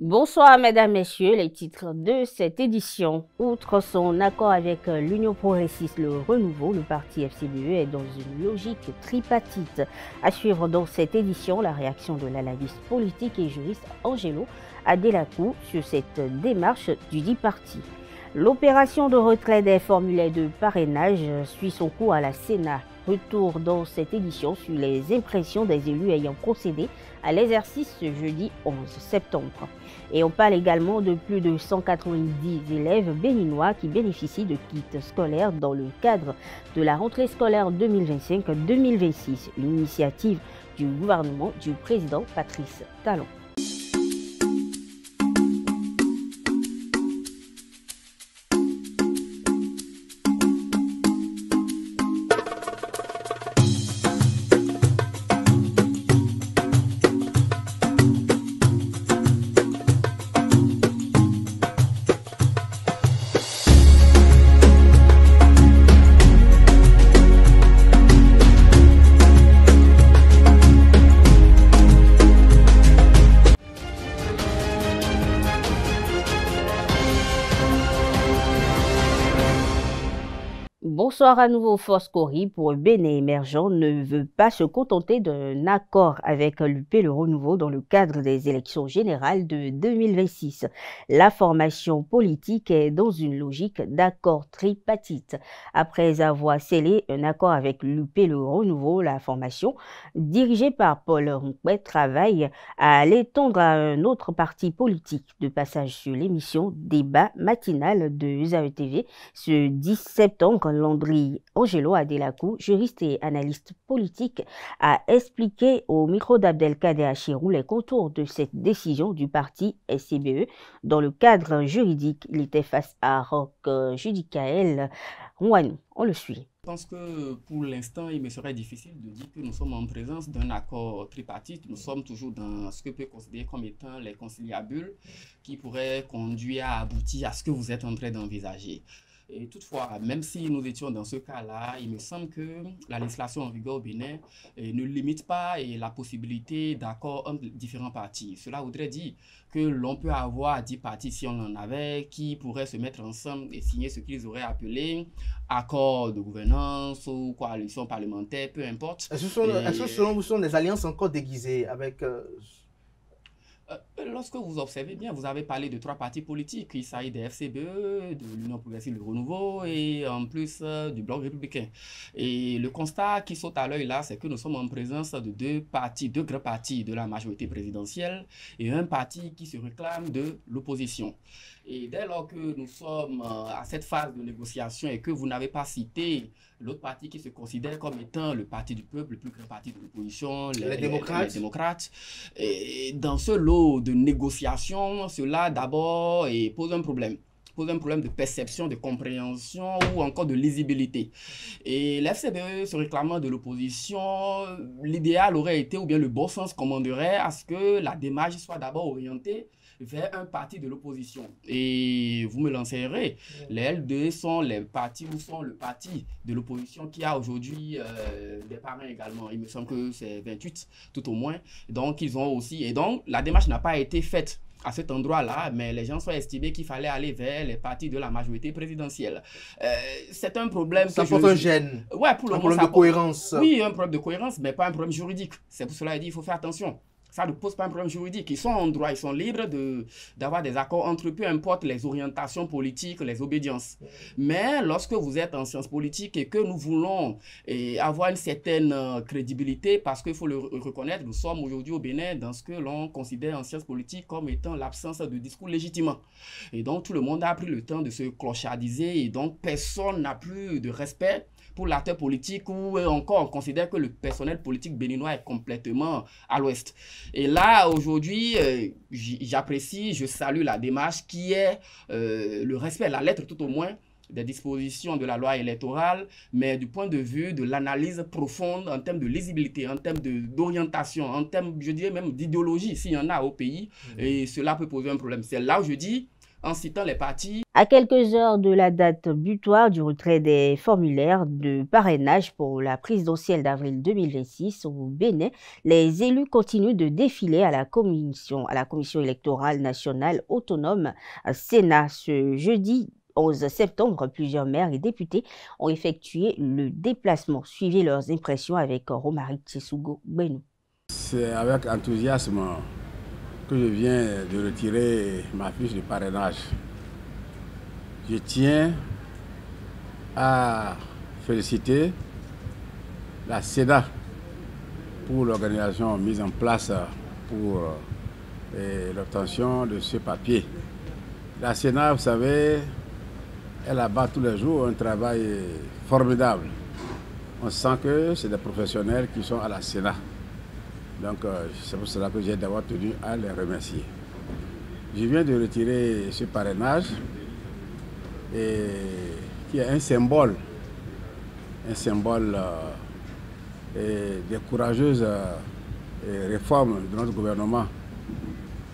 Bonsoir mesdames, messieurs, les titres de cette édition. Outre son accord avec l'Union progressiste Le Renouveau, le parti FCBE est dans une logique tripartite. À suivre dans cette édition, la réaction de l'analyste politique et juriste Angelo Adelakou sur cette démarche du dit parti. L'opération de retrait des formulaires de parrainage suit son cours à la Sénat. Retour dans cette édition sur les impressions des élus ayant procédé à l'exercice ce jeudi 11 septembre. Et on parle également de plus de 190 élèves béninois qui bénéficient de kits scolaires dans le cadre de la rentrée scolaire 2025-2026, une initiative du gouvernement du président Patrice Talon. Bonsoir à nouveau. Force Cori pour Bénin émergent ne veut pas se contenter d'un accord avec l'UP Le Renouveau dans le cadre des élections générales de 2026. La formation politique est dans une logique d'accord tripartite. Après avoir scellé un accord avec l'UP Le Renouveau, la formation, dirigée par Paul Ronquet, travaille à l'étendre à un autre parti politique. De passage sur l'émission Débat matinal de ZAE-TV ce 10 septembre, Landry Angelo Adelakou, juriste et analyste politique, a expliqué au micro d'Abdelkader Achirou les contours de cette décision du parti FCBE. Dans le cadre juridique, il était face à Roch Judicaël Rouanou. On le suit. Je pense que pour l'instant, il me serait difficile de dire que nous sommes en présence d'un accord tripartite. Nous sommes toujours dans ce que peut considérer comme étant les conciliabules qui pourraient conduire à aboutir à ce que vous êtes en train d'envisager. Et toutefois, même si nous étions dans ce cas-là, il me semble que la législation en vigueur au Bénin ne limite pas la possibilité d'accord entre différents partis. Cela voudrait dire que l'on peut avoir 10 partis, si on en avait, qui pourraient se mettre ensemble et signer ce qu'ils auraient appelé accord de gouvernance ou coalition parlementaire, peu importe. Est-ce que selon vous, ce sont des alliances encore déguisées avec... Lorsque vous observez bien, vous avez parlé de 3 partis politiques. Il s'agit des FCBE, de l'Union progressiste Le Renouveau et en plus du Bloc républicain. Et le constat qui saute à l'œil là, c'est que nous sommes en présence de 2 grands partis de la majorité présidentielle et un parti qui se réclame de l'opposition. Et dès lors que nous sommes à cette phase de négociation et que vous n'avez pas cité l'autre parti qui se considère comme étant le parti du peuple, le plus grand parti de l'opposition, les démocrates. Et dans ce lot de négociations, cela d'abord pose un problème. Pose un problème de perception, de compréhension ou encore de lisibilité. Et l'FCBE se réclamant de l'opposition, l'idéal aurait été, ou bien le bon sens commanderait à ce que la démarche soit d'abord orientée vers un parti de l'opposition. Et vous me l'enseignerez, les L2 sont les partis ou sont le parti de l'opposition qui a aujourd'hui des parrains également. Il me semble que c'est 28 tout au moins. Donc ils ont aussi, et donc la démarche n'a pas été faite à cet endroit-là, mais les gens sont estimés qu'il fallait aller vers les partis de la majorité présidentielle. C'est un problème... Ça pose un gêne. Ouais, pour le un problème de cohérence. Oui, un problème de cohérence, mais pas un problème juridique. C'est pour cela qu'il dit qu'il faut faire attention. Ça ne pose pas un problème juridique. Ils sont en droit, ils sont libres d'avoir des accords entre eux, peu importe les orientations politiques, les obédiences. Mais lorsque vous êtes en sciences politiques et que nous voulons avoir une certaine crédibilité, parce qu'il faut le reconnaître, nous sommes aujourd'hui au Bénin dans ce que l'on considère en sciences politiques comme étant l'absence de discours légitimant. Et donc tout le monde a pris le temps de se clochardiser et donc personne n'a plus de respect pour l'acteur politique ou encore on considère que le personnel politique béninois est complètement à l'ouest. Et là, aujourd'hui, j'apprécie, je salue la démarche qui est le respect, la lettre tout au moins, des dispositions de la loi électorale, mais du point de vue de l'analyse profonde en termes de lisibilité, en termes d'orientation, en termes, je dirais même d'idéologie, s'il y en a au pays, et cela peut poser un problème. C'est là où je dis, en citant les partis. À quelques heures de la date butoir du retrait des formulaires de parrainage pour la présidentielle d'avril 2026 au Bénin, les élus continuent de défiler à la commission électorale nationale autonome Sénat. Ce jeudi 11 septembre, plusieurs maires et députés ont effectué le déplacement. Suivez leurs impressions avec Romaric Tsesougo Benou. C'est avec enthousiasme que je viens de retirer ma fiche de parrainage. Je tiens à féliciter la Sénat pour l'organisation mise en place pour l'obtention de ce papier. La Sénat, vous savez, elle abat tous les jours un travail formidable. On sent que c'est des professionnels qui sont à la Sénat. Donc c'est pour cela que j'ai d'abord tenu à les remercier. Je viens de retirer ce parrainage qui est un symbole des courageuses réformes de notre gouvernement.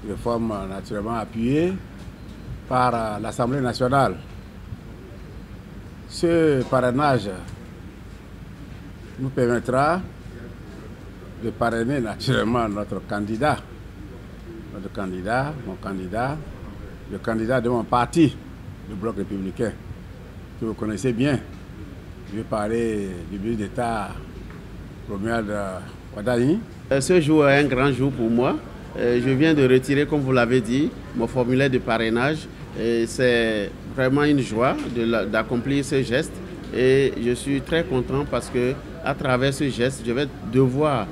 Réformes naturellement appuyées par l'Assemblée nationale. Ce parrainage nous permettra de parrainer naturellement notre candidat, mon candidat, le candidat de mon parti, le Bloc républicain, que vous connaissez bien. Je vais parler du ministre d'État Romuald Wadagni. Ce jour est un grand jour pour moi. Je viens de retirer, comme vous l'avez dit, mon formulaire de parrainage. C'est vraiment une joie d'accomplir ce geste. Et je suis très content parce que à travers ce geste, je vais devoir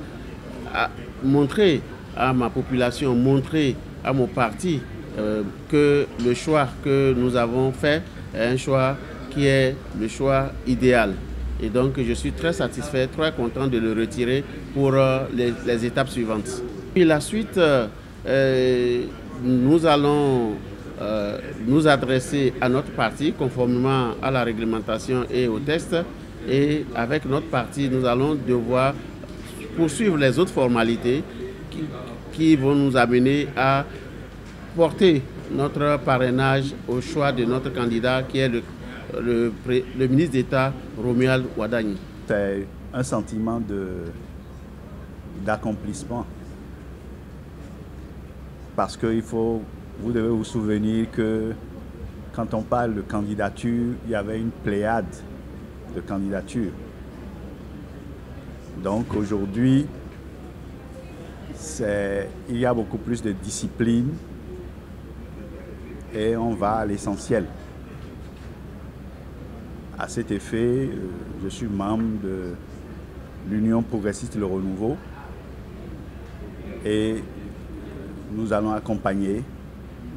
montrer à ma population, montrer à mon parti que le choix que nous avons fait est un choix qui est le choix idéal. Et donc je suis très satisfait, très content de le retirer pour les étapes suivantes. Puis la suite, nous allons nous adresser à notre parti conformément à la réglementation et au texte. Et avec notre parti, nous allons devoir poursuivre les autres formalités qui vont nous amener à porter notre parrainage au choix de notre candidat qui est le ministre d'État Romuald Wadagni. C'est un sentiment d'accomplissement parce que vous devez vous souvenir que quand on parle de candidature, il y avait une pléiade de candidatures. Donc aujourd'hui, il y a beaucoup plus de discipline et on va à l'essentiel. À cet effet, je suis membre de l'Union progressiste Le Renouveau et nous allons accompagner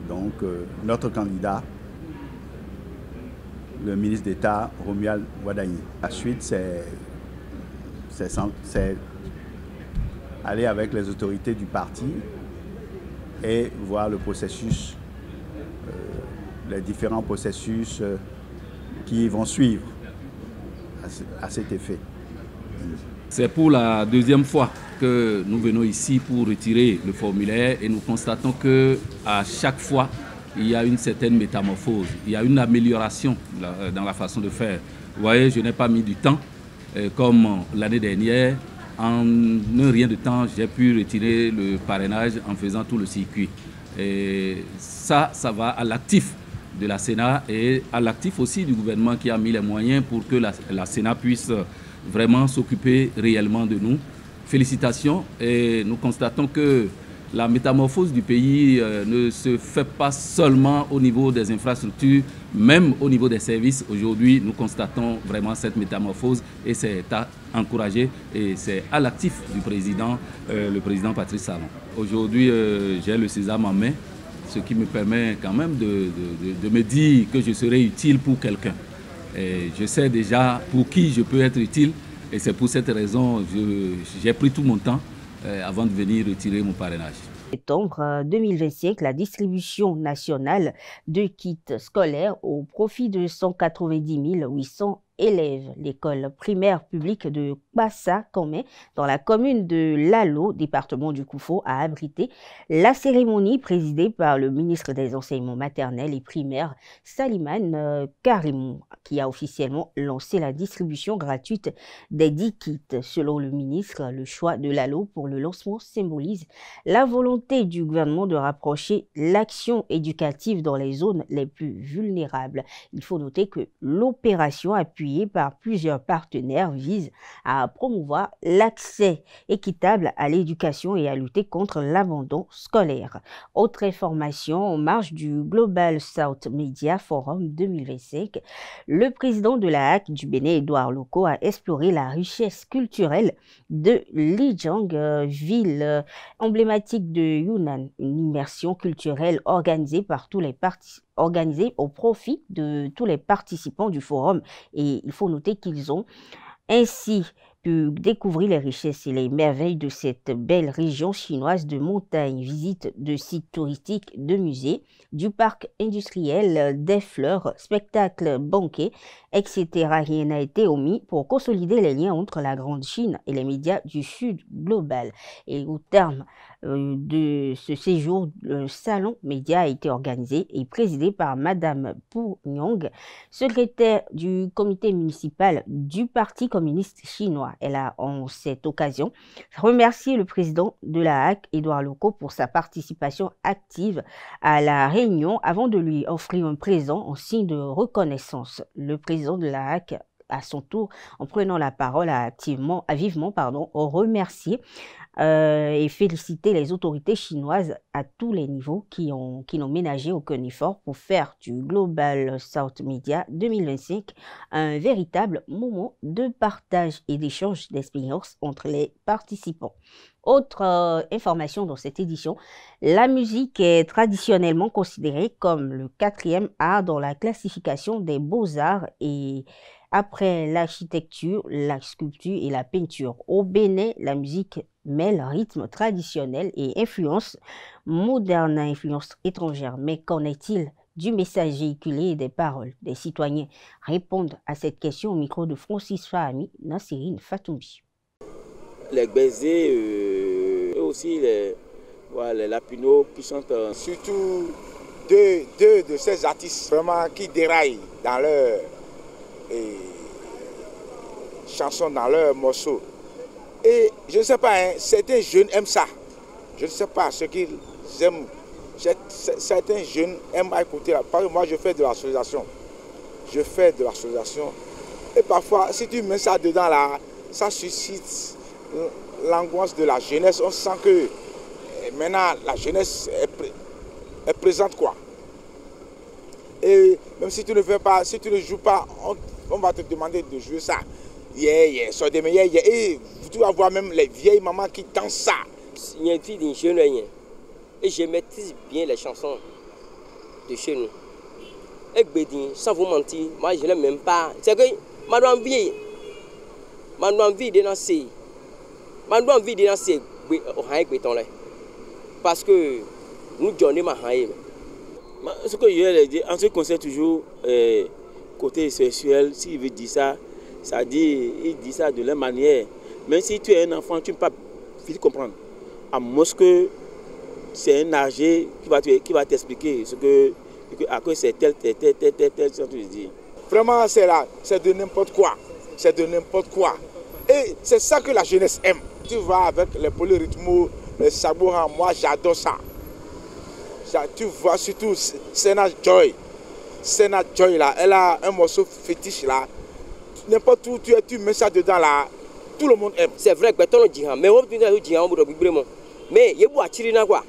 donc notre candidat, le ministre d'État Romuald Wadagni. La suite, c'est aller avec les autorités du parti et voir le processus, les différents processus qui vont suivre à cet effet. C'est pour la deuxième fois que nous venons ici pour retirer le formulaire et nous constatons qu'à chaque fois, il y a une certaine métamorphose, il y a une amélioration dans la façon de faire. Vous voyez, je n'ai pas mis du temps, comme l'année dernière. En un rien de temps, j'ai pu retirer le parrainage en faisant tout le circuit. Et ça va à l'actif de la Sénat et à l'actif aussi du gouvernement qui a mis les moyens pour que la Sénat puisse vraiment s'occuper réellement de nous. Félicitations et nous constatons que la métamorphose du pays ne se fait pas seulement au niveau des infrastructures, même au niveau des services. Aujourd'hui, nous constatons vraiment cette métamorphose et c'est à encourager et c'est à l'actif du président, le président Patrice Talon. Aujourd'hui, j'ai le sésame en main, ce qui me permet quand même de me dire que je serai utile pour quelqu'un. Je sais déjà pour qui je peux être utile et c'est pour cette raison que j'ai pris tout mon temps avant de venir retirer mon parrainage. Septembre 2025, la distribution nationale de kits scolaires au profit de 190 800 élèves. L'école primaire publique de Bassa-Kamé, dans la commune de Lalo, département du Koufo, a abrité la cérémonie présidée par le ministre des Enseignements maternels et primaires, Salimane Karimou, qui a officiellement lancé la distribution gratuite des 10 kits. Selon le ministre, le choix de Lalo pour le lancement symbolise la volonté du gouvernement de rapprocher l'action éducative dans les zones les plus vulnérables. Il faut noter que l'opération, appuyée par plusieurs partenaires, vise à promouvoir l'accès équitable à l'éducation et à lutter contre l'abandon scolaire. Autre information, en marge du Global South Media Forum 2025, le président de la HAC du Bénin, Edouard Loko, a exploré la richesse culturelle de Lijiang, ville emblématique de Yunnan, une immersion culturelle organisée au profit de tous les participants du forum. Et il faut noter qu'ils ont ainsi pu découvrir les richesses et les merveilles de cette belle région chinoise de montagne, visite de sites touristiques, de musées, du parc industriel, des fleurs, spectacles, banquets, etc. Rien n'a été omis pour consolider les liens entre la Grande Chine et les médias du Sud global. Et au terme de ce séjour, le salon média a été organisé et présidé par Madame Pu Nyong, secrétaire du comité municipal du Parti communiste chinois. Elle a en cette occasion remercié le président de la HAC, Edouard Loko, pour sa participation active à la réunion avant de lui offrir un présent en signe de reconnaissance. Le président de la HAC, à son tour, en prenant la parole, a vivement remercié et félicité les autorités chinoises à tous les niveaux qui n'ont ménagé aucun effort pour faire du Global South Media 2025 un véritable moment de partage et d'échange d'expériences entre les participants. Autre information dans cette édition, la musique est traditionnellement considérée comme le 4e art dans la classification des beaux-arts et après l'architecture, la sculpture et la peinture. Au Bénin, la musique mêle rythme traditionnel et influence moderne à influence étrangère. Mais qu'en est-il du message véhiculé et des paroles des citoyens? Répondent à cette question au micro de Francis Fahami, Nassirine Fatoumbi. Les Bézés et aussi les Lapino qui sont surtout deux de ces artistes vraiment qui déraillent dans leurs chansons, dans leurs morceaux. Et je ne sais pas, hein, certains jeunes aiment ça. Je ne sais pas ce qu'ils aiment. Certains jeunes aiment écouter. Parce que moi, je fais de l'association. Et parfois, si tu mets ça dedans, là, ça suscite l'angoisse de la jeunesse. On sent que maintenant, la jeunesse est présente, quoi. Et même si tu ne fais pas, si tu ne joues pas, on va te demander de jouer ça. So de et tu vas voir même les vieilles mamans qui dansent ça. Il y a une fille d'une jeune et je maîtrise bien les chansons de chez nous. Et Bédin, sans vous mentir, moi je ne l'aime même pas. C'est que madame vie de danser. Madame vie de danser au béton là. Parce que nous donnons ma haine. Ce que je vais dire, en ce qui concerne toujours côté sexuel, s'il veut dire ça, ça dit, il dit ça de la manière. Même si tu es un enfant, tu ne peux pas vite comprendre. À Moscou, c'est un âgé qui va t'expliquer ce que c'est tel, ce que je dis. Vraiment, c'est là, c'est de n'importe quoi. C'est de n'importe quoi. Et c'est ça que la jeunesse aime. Tu vas avec les polyrythmos, les sabots, moi j'adore ça. Tu vois surtout Sena Joy. Sena Joy là, elle a un morceau fétiche là. N'importe où tu mets ça dedans là, tout le monde aime. C'est vrai que tu dis, mais on dit mais il y a quoi.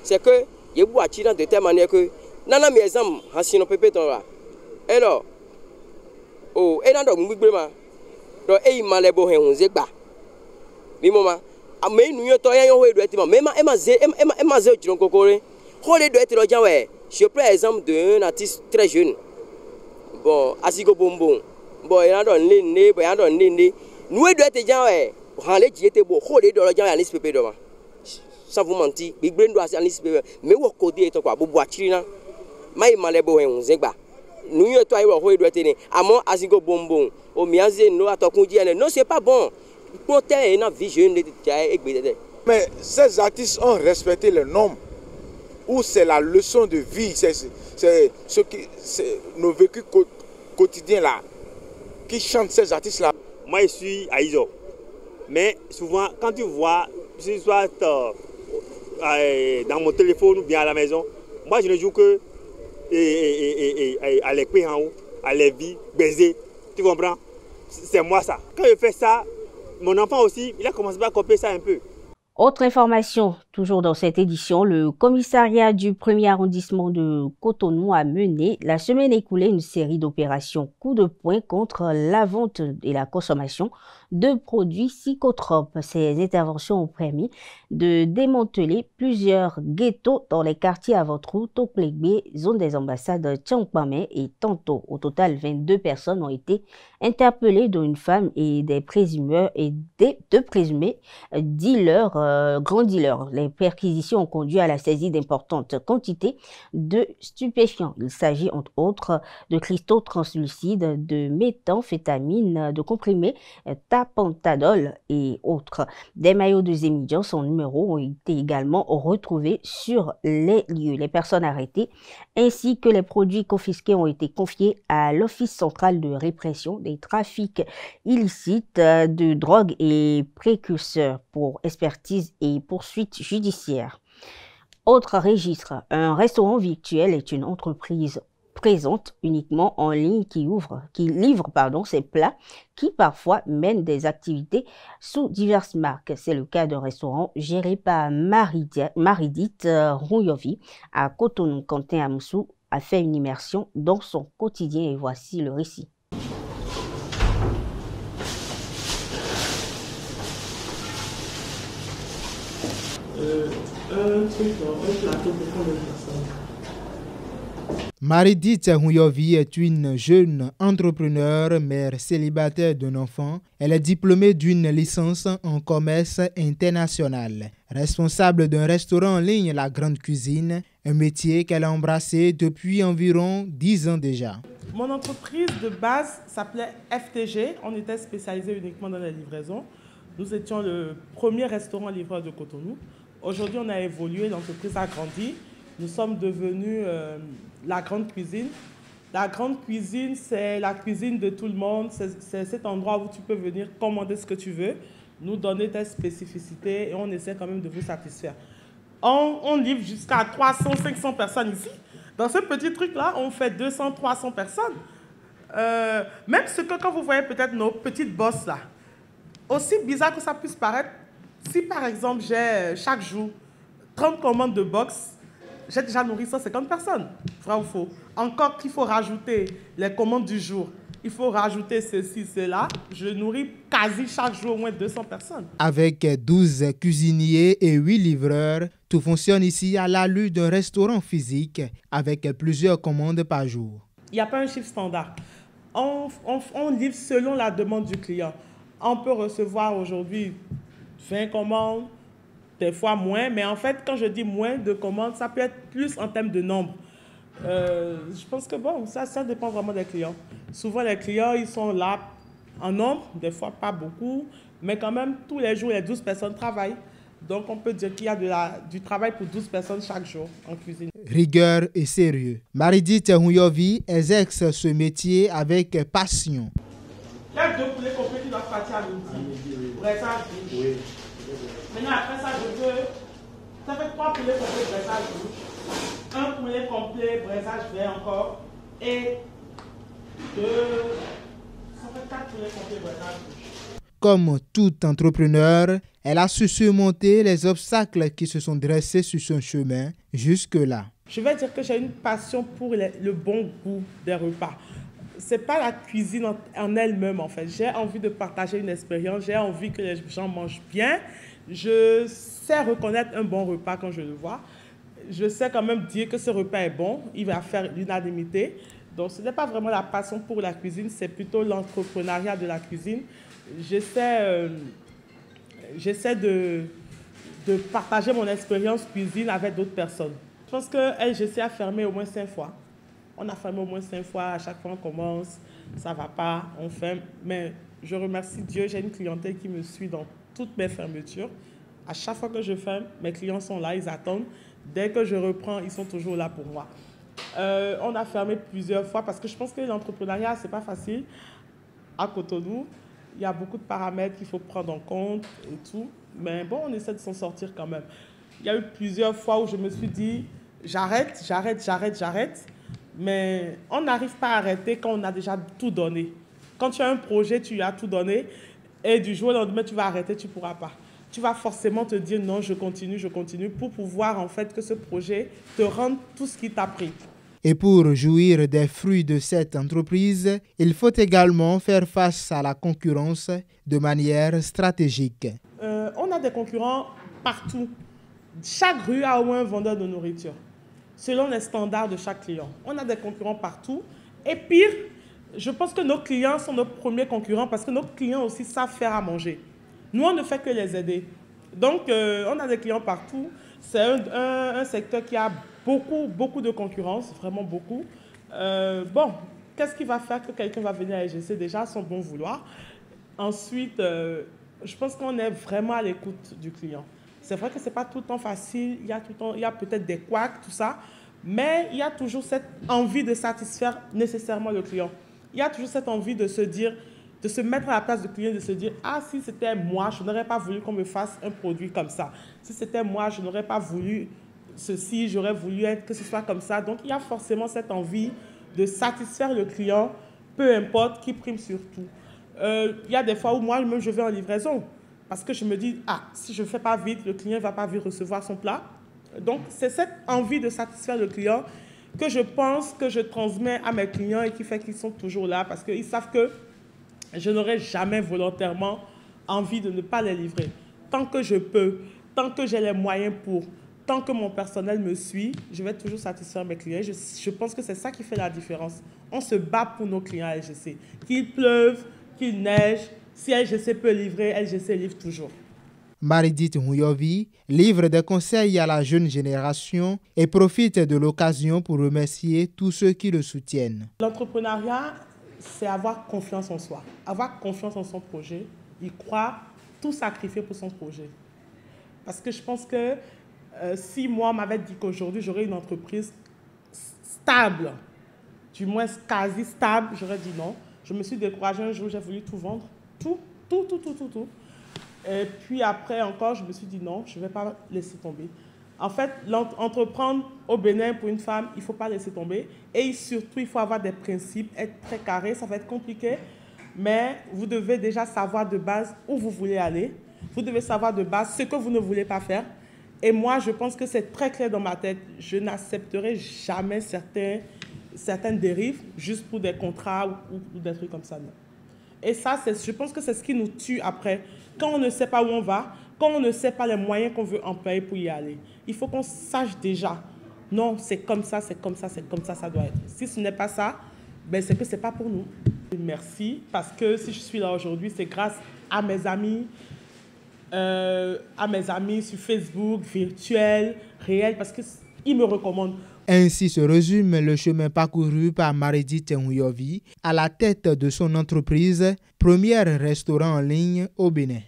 C'est que il y a de telle manière que nana mes exemple hasino pépé ton là. Alors oh et dans donc donc et il m'a les beaux on zeba. Mi maman mais nous to yan yo do etima mais ma zé tu kokore. Holé doit être le gens ouais. Je prends l'exemple d'un artiste très jeune. Bon, Asigo Bombon. Bon, il y a un né, il y a un né. Nous doit être gens ouais. Râler qui était beau. Holé doit le gens à l'ISPP devant. Sans vous mentir, Big Brain doit à l'ISPP. Mais où côté est quoi? Bobo Chirina. Mais il m'a les beaux on zeba. nous y toi y doit tenir amo azigo bonbon o miaze no atokunji ene non c'est pas bon pour ter une vision de mais ces artistes ont respecté les normes où c'est la leçon de vie, c'est ce qui c'est nos vécus quotidiens là qui chantent ces artistes là. Moi je suis à Iso, mais souvent quand tu vois je soit dans mon téléphone ou bien à la maison, moi je ne joue que à les couilles en haut, à les vies, baiser, tu comprends? C'est moi ça. Quand je fais ça, mon enfant aussi, il a commencé à copier ça un peu. Autre information, toujours dans cette édition, le commissariat du 1er arrondissement de Cotonou a mené la semaine écoulée une série d'opérations coup de poing contre la vente et la consommation de produits psychotropes. Ces interventions ont permis de démanteler plusieurs ghettos dans les quartiers Avotrou, Toklegbe, zone des ambassades Tchankpamé et Tanto. Au total, 22 personnes ont été interpellées, dont une femme et deux présumés dealers, grands dealers. Les perquisitions ont conduit à la saisie d'importantes quantités de stupéfiants. Il s'agit entre autres de cristaux translucides, de méthamphétamine, de comprimés tapentadol et autres. Des maillots de Zémidjan sans numéro ont été également retrouvés sur les lieux. Les personnes arrêtées ainsi que les produits confisqués ont été confiés à l'Office central de répression des trafics illicites de drogue et précurseurs pour expertise et poursuite judiciaire. Autre registre, un restaurant virtuel est une entreprise présente uniquement en ligne qui livre ses plats qui parfois mènent des activités sous diverses marques. C'est le cas d'un restaurant géré par Maridit Rouyovi à Cotonou. Quentin Amoussou a fait une immersion dans son quotidien et voici le récit. Un plateau pour combien de personnes? Maridit Rouyovi est une jeune entrepreneure, mère célibataire d'un enfant. Elle est diplômée d'une licence en commerce international. Responsable d'un restaurant en ligne, La Grande Cuisine, un métier qu'elle a embrassé depuis environ 10 ans déjà. Mon entreprise de base s'appelait FTG. On était spécialisé uniquement dans la livraison. Nous étions le premier restaurant livreur de Cotonou. Aujourd'hui, on a évolué, l'entreprise a grandi. Nous sommes devenus La Grande Cuisine. La Grande Cuisine, c'est la cuisine de tout le monde. C'est cet endroit où tu peux venir commander ce que tu veux, nous donner tes spécificités et on essaie quand même de vous satisfaire. On livre jusqu'à 300, 500 personnes ici. Dans ce petit truc-là, on fait 200, 300 personnes. Même ce que quand vous voyez peut-être nos petites bosses là, aussi bizarre que ça puisse paraître, si par exemple j'ai chaque jour 30 commandes de box, j'ai déjà nourri 150 personnes, vrai ou faux. Encore qu'il faut rajouter les commandes du jour, il faut rajouter ceci, cela. Je nourris quasi chaque jour au moins 200 personnes. Avec 12 cuisiniers et 8 livreurs, tout fonctionne ici à l'allure d'un restaurant physique avec plusieurs commandes par jour. Il n'y a pas un chiffre standard. On livre selon la demande du client. On peut recevoir aujourd'hui 20 commandes, des fois moins, mais en fait, quand je dis moins de commandes, ça peut être plus en termes de nombre. Je pense que bon, ça dépend vraiment des clients. Souvent, les clients, ils sont là en nombre, des fois pas beaucoup, mais quand même, tous les jours, les 12 personnes travaillent. Donc, on peut dire qu'il y a du travail pour 12 personnes chaque jour en cuisine. Rigueur et sérieux. Maridit Rouyovi exerce ce métier avec passion. Il y a 2 poulets complets qui doivent partir à midi. Braisage. Oui. Maintenant, après ça, ça fait 3 poulets complets braisage rouge, 1 poulet complet braisage vert encore, et ça fait 4 poulets complets braisage rouge. Comme tout entrepreneur, elle a su surmonter les obstacles qui se sont dressés sur son chemin jusque-là. Je vais dire que j'ai une passion pour le bon goût des repas. Ce n'est pas la cuisine en elle-même, en fait. J'ai envie de partager une expérience, j'ai envie que les gens mangent bien. Je sais reconnaître un bon repas quand je le vois. Je sais quand même dire que ce repas est bon, il va faire l'unanimité. Donc ce n'est pas vraiment la passion pour la cuisine, c'est plutôt l'entrepreneuriat de la cuisine. J'essaie de partager mon expérience cuisine avec d'autres personnes. Je pense que LGC a fermé au moins 5 fois. On a fermé au moins 5 fois. À chaque fois, on commence, ça ne va pas, on ferme. Mais je remercie Dieu, j'ai une clientèle qui me suit dans toutes mes fermetures. À chaque fois que je ferme, mes clients sont là, ils attendent. Dès que je reprends, ils sont toujours là pour moi. On a fermé plusieurs fois parce que je pense que l'entrepreneuriat, ce n'est pas facile. À Cotonou, il y a beaucoup de paramètres qu'il faut prendre en compte et tout. Mais bon, on essaie de s'en sortir quand même. Il y a eu plusieurs fois où je me suis dit, j'arrête. Mais on n'arrive pas à arrêter quand on a déjà tout donné. Quand tu as un projet, tu as tout donné. Et du jour au lendemain, tu vas arrêter, tu ne pourras pas. Tu vas forcément te dire non, je continue pour pouvoir en fait que ce projet te rende tout ce qu'il t'a pris. Et pour jouir des fruits de cette entreprise, il faut également faire face à la concurrence de manière stratégique. On a des concurrents partout. Chaque rue a au moins un vendeur de nourriture, selon les standards de chaque client. On a des concurrents partout. Et pire, je pense que nos clients sont nos premiers concurrents parce que nos clients aussi savent faire à manger. Nous, on ne fait que les aider. Donc, on a des clients partout. C'est un secteur qui a beaucoup de concurrence, vraiment beaucoup. Bon, qu'est-ce qui va faire que quelqu'un va venir à LGC? Déjà, son bon vouloir. Ensuite, je pense qu'on est vraiment à l'écoute du client. C'est vrai que ce n'est pas tout le temps facile. Il y a peut-être des couacs, tout ça. Mais il y a toujours cette envie de satisfaire nécessairement le client. Il y a toujours cette envie de se dire, de se mettre à la place du client, de se dire « Ah, si c'était moi, je n'aurais pas voulu qu'on me fasse un produit comme ça. Si c'était moi, je n'aurais pas voulu ceci, j'aurais voulu que ce soit comme ça. » Donc, il y a forcément cette envie de satisfaire le client, peu importe, qui prime sur tout. Il y a des fois où moi-même, je vais en livraison parce que je me dis « Ah, si je ne fais pas vite, le client ne va pas vite recevoir son plat. » Donc, c'est cette envie de satisfaire le client que je pense que je transmets à mes clients et qui fait qu'ils sont toujours là parce qu'ils savent que je n'aurai jamais volontairement envie de ne pas les livrer. Tant que je peux, tant que j'ai les moyens pour, tant que mon personnel me suit, je vais toujours satisfaire mes clients. Je pense que c'est ça qui fait la différence. On se bat pour nos clients à LGC. Qu'il pleuve, qu'il neige, si LGC peut livrer, LGC livre toujours. Maridit Mouyovi livre des conseils à la jeune génération et profite de l'occasion pour remercier tous ceux qui le soutiennent. L'entrepreneuriat, c'est avoir confiance en soi, avoir confiance en son projet, y croire, tout sacrifier pour son projet. Parce que je pense que si moi, on m'avait dit qu'aujourd'hui, j'aurais une entreprise stable, du moins quasi stable, j'aurais dit non. Je me suis découragée un jour, j'ai voulu tout vendre, tout. Et puis après encore, je me suis dit non, je ne vais pas laisser tomber. En fait, entreprendre au Bénin pour une femme, il ne faut pas laisser tomber. Et surtout, il faut avoir des principes, être très carré. Ça va être compliqué, mais vous devez déjà savoir de base où vous voulez aller. Vous devez savoir de base ce que vous ne voulez pas faire. Et moi, je pense que c'est très clair dans ma tête. Je n'accepterai jamais certaines dérives juste pour des contrats ou des trucs comme ça. Non. Et ça, je pense que c'est ce qui nous tue après. Quand on ne sait pas où on va, quand on ne sait pas les moyens qu'on veut employer pour y aller, il faut qu'on sache déjà, non, c'est comme ça, ça doit être. Si ce n'est pas ça, ben c'est que ce n'est pas pour nous. Merci, parce que si je suis là aujourd'hui, c'est grâce à mes amis sur Facebook, virtuel, réel, parce qu'ils me recommandent. Ainsi se résume le chemin parcouru par Maridit Mouyovi à la tête de son entreprise, premier restaurant en ligne au Bénin.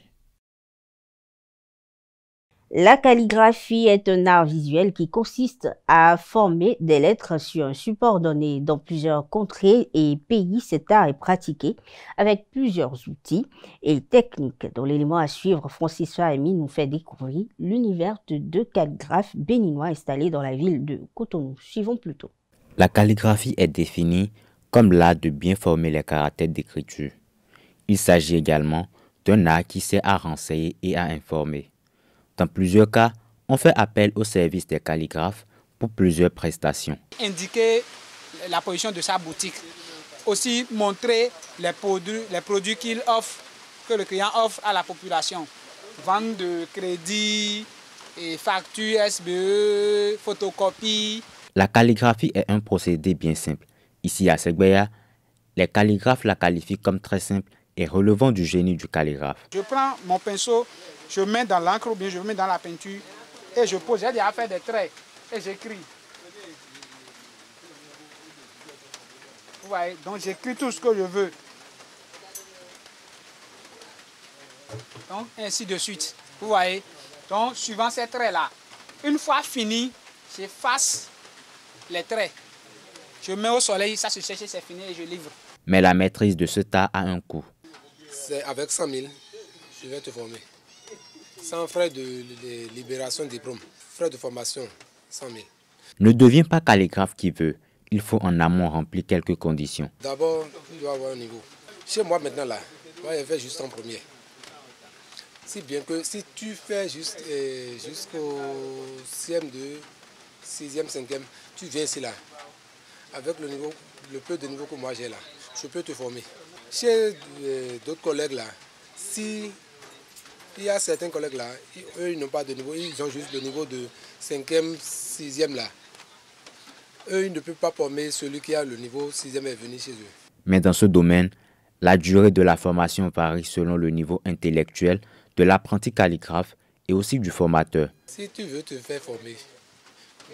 La calligraphie est un art visuel qui consiste à former des lettres sur un support donné. Dans plusieurs contrées et pays, cet art est pratiqué avec plusieurs outils et techniques. Dans l'élément à suivre, Francis Fahimi nous fait découvrir l'univers de deux calligraphes béninois installés dans la ville de Cotonou. Suivons plutôt. La calligraphie est définie comme l'art de bien former les caractères d'écriture. Il s'agit également d'un art qui sert à renseigner et à informer. Dans plusieurs cas, on fait appel au service des calligraphes pour plusieurs prestations. Indiquer la position de sa boutique. Aussi montrer les produits qu'il offre, que le client offre à la population. Vente de crédit, et factures, SBE, photocopie. La calligraphie est un procédé bien simple. Ici à Segbeya, les calligraphes la qualifient comme très simple et relevant du génie du calligraphe. Je prends mon pinceau, je mets dans l'encre ou bien je mets dans la peinture et je pose. J'ai déjà fait des traits et j'écris. voyez, donc j'écris tout ce que je veux. Donc ainsi de suite. Vous voyez. Donc suivant ces traits-là. Une fois fini, j'efface les traits. Je mets au soleil, ça se sèche, c'est fini et je livre. Mais la maîtrise de ce tas a un coût. C'est avec 100 000, je vais te former. Sans frais de libération de diplôme. Frais de formation, 100 000. Ne deviens pas calligraphe qui veut. Il faut en amont remplir quelques conditions. D'abord, tu dois avoir un niveau. Chez moi maintenant là, moi je fais juste en premier. Si bien que si tu fais jusqu'au CM2, 6e, 5e, tu viens ici là. Avec le peu de niveau que moi j'ai là, je peux te former. Chez d'autres collègues là, si il y a certains collègues là, eux ils n'ont pas de niveau, ils ont juste le niveau de 5e, 6e là. Eux ils ne peuvent pas former celui qui a le niveau 6e et venir chez eux. Mais dans ce domaine, la durée de la formation varie selon le niveau intellectuel de l'apprenti calligraphe et aussi du formateur. Si tu veux te faire former,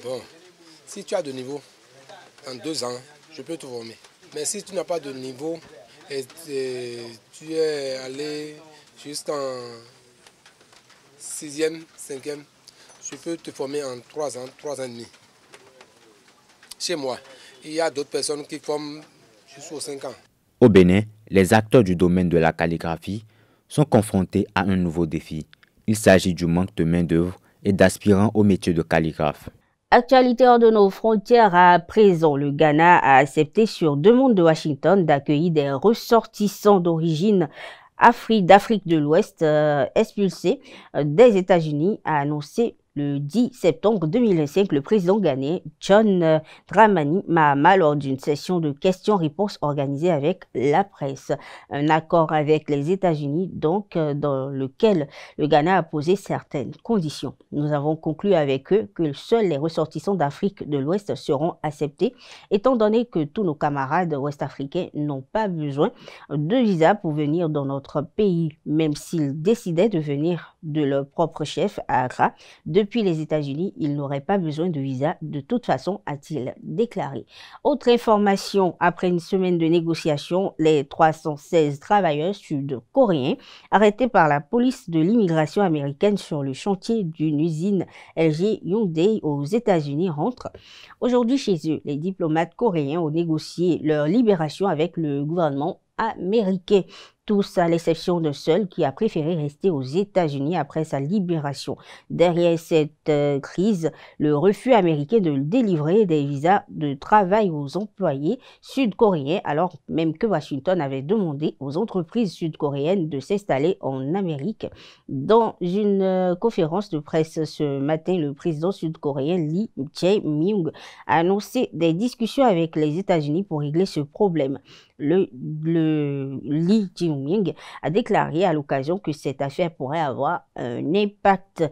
bon, si tu as de niveau, en 2 ans, je peux te former. Mais si tu n'as pas de niveau et tu es allé jusqu'en 6e, 5e, je peux te former en 3 ans, 3 ans et demi. Chez moi, il y a d'autres personnes qui forment jusqu'aux 5 ans. Au Bénin, les acteurs du domaine de la calligraphie sont confrontés à un nouveau défi. Il s'agit du manque de main-d'œuvre et d'aspirants au métier de calligraphe. Actualité hors de nos frontières à présent, le Ghana a accepté sur demande de Washington d'accueillir des ressortissants d'origine d'Afrique de l'Ouest expulsés des États-Unis, a annoncé le 10 septembre 2025 le président ghanéen John Dramani Mahama lors d'une session de questions-réponses organisée avec la presse. Un accord avec les États-Unis, donc, dans lequel le Ghana a posé certaines conditions. Nous avons conclu avec eux que seuls les ressortissants d'Afrique de l'Ouest seront acceptés, étant donné que tous nos camarades ouest-africains n'ont pas besoin de visa pour venir dans notre pays, même s'ils décidaient de venir de leur propre chef à Accra. Depuis les États-Unis, ils n'auraient pas besoin de visa de toute façon, a-t-il déclaré. Autre information, après une semaine de négociations, les 316 travailleurs sud-coréens arrêtés par la police de l'immigration américaine sur le chantier d'une usine LG Hyundai aux États-Unis rentrent aujourd'hui chez eux. Les diplomates coréens ont négocié leur libération avec le gouvernement américain. Tous à l'exception d'un seul qui a préféré rester aux États-Unis après sa libération. Derrière cette crise, le refus américain de délivrer des visas de travail aux employés sud-coréens, alors même que Washington avait demandé aux entreprises sud-coréennes de s'installer en Amérique. Dans une conférence de presse ce matin, le président sud-coréen Lee Jae-myung a annoncé des discussions avec les États-Unis pour régler ce problème. Le Lee Jae-myung a déclaré à l'occasion que cette affaire pourrait avoir un impact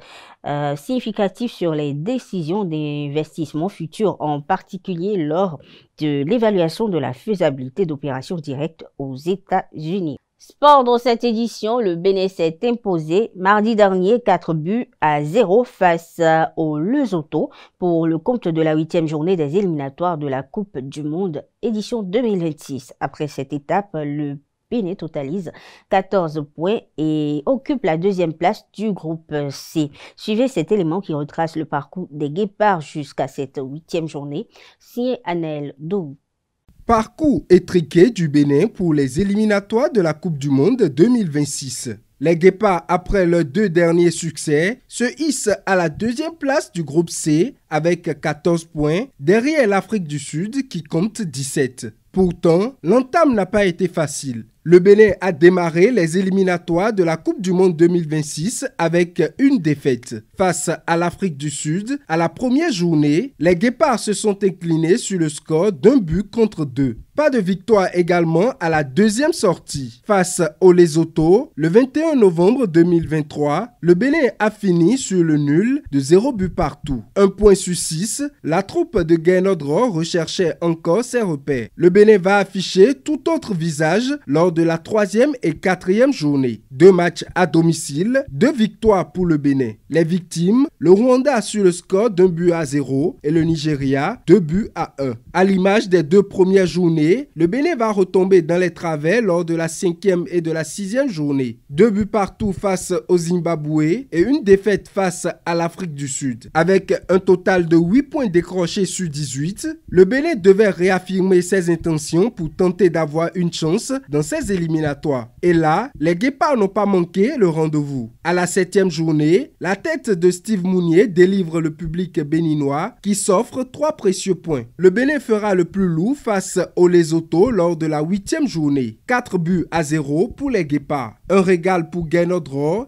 significatif sur les décisions d'investissement futures, en particulier lors de l'évaluation de la faisabilité d'opérations directes aux États-Unis. Sport dans cette édition, le Bénin s'est imposé mardi dernier 4-0 face au Lesotho pour le compte de la 8e journée des éliminatoires de la Coupe du Monde édition 2026. Après cette étape, le Bénin totalise 14 points et occupe la 2e place du groupe C. Suivez cet élément qui retrace le parcours des Guépards jusqu'à cette 8e journée. Signé Anaël Dou. Parcours étriqué du Bénin pour les éliminatoires de la Coupe du Monde 2026. Les Guépards, après leurs 2 derniers succès, se hissent à la 2e place du groupe C avec 14 points, derrière l'Afrique du Sud qui compte 17. Pourtant, l'entame n'a pas été facile. Le Bénin a démarré les éliminatoires de la Coupe du Monde 2026 avec une défaite. Face à l'Afrique du Sud, à la première journée, les Guépards se sont inclinés sur le score d'1-2. Pas de victoire également à la 2e sortie. Face au Lesotho, le 21 novembre 2023, le Bénin a fini sur le nul de 0 but partout. 1 point sur 6, la troupe de Gaynor Rohr recherchait encore ses repères. Le Bénin va afficher tout autre visage lors de la 3e et 4e journée. 2 matchs à domicile, 2 victoires pour le Bénin. Les victimes, le Rwanda sur le score d'1-0 et le Nigeria 2-1. À l'image des 2 premières journées, le Bénin va retomber dans les travers lors de la 5e et de la 6e journée. 2 buts partout face au Zimbabwe et une défaite face à l'Afrique du Sud. Avec un total de 8 points décrochés sur 18, le Bénin devait réaffirmer ses intentions pour tenter d'avoir une chance dans ces éliminatoires. Et là, les Guépards n'ont pas manqué le rendez-vous. À la 7e journée, la tête de Steve Mounier délivre le public béninois qui s'offre 3 précieux points. Le Bénin fera le plus lourd face au Lesotho lors de la 8e journée. 4-0 pour les Guépards. Un régal pour Gaynor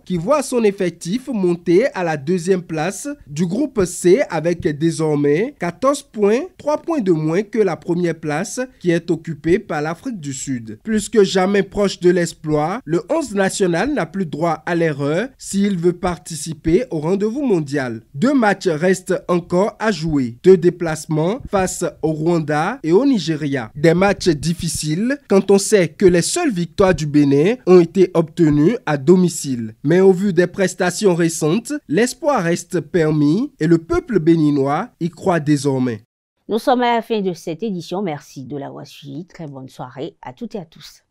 qui voit son effectif monter à la 2e place du groupe C avec désormais 14 points, 3 points de moins que la première place qui est occupée par l'Afrique du Sud. Plus que jamais proche de l'exploit, le 11 national n'a plus droit à l'erreur s'il veut participer au rendez-vous mondial. 2 matchs restent encore à jouer. 2 déplacements face au Rwanda et au Nigeria. Des matchs difficiles quand on sait que les seules victoires du Bénin ont été obtenues à domicile. Mais au vu des prestations récentes, l'espoir reste permis et le peuple béninois y croit désormais. Nous sommes à la fin de cette édition. Merci de l'avoir suivi. Très bonne soirée à toutes et à tous.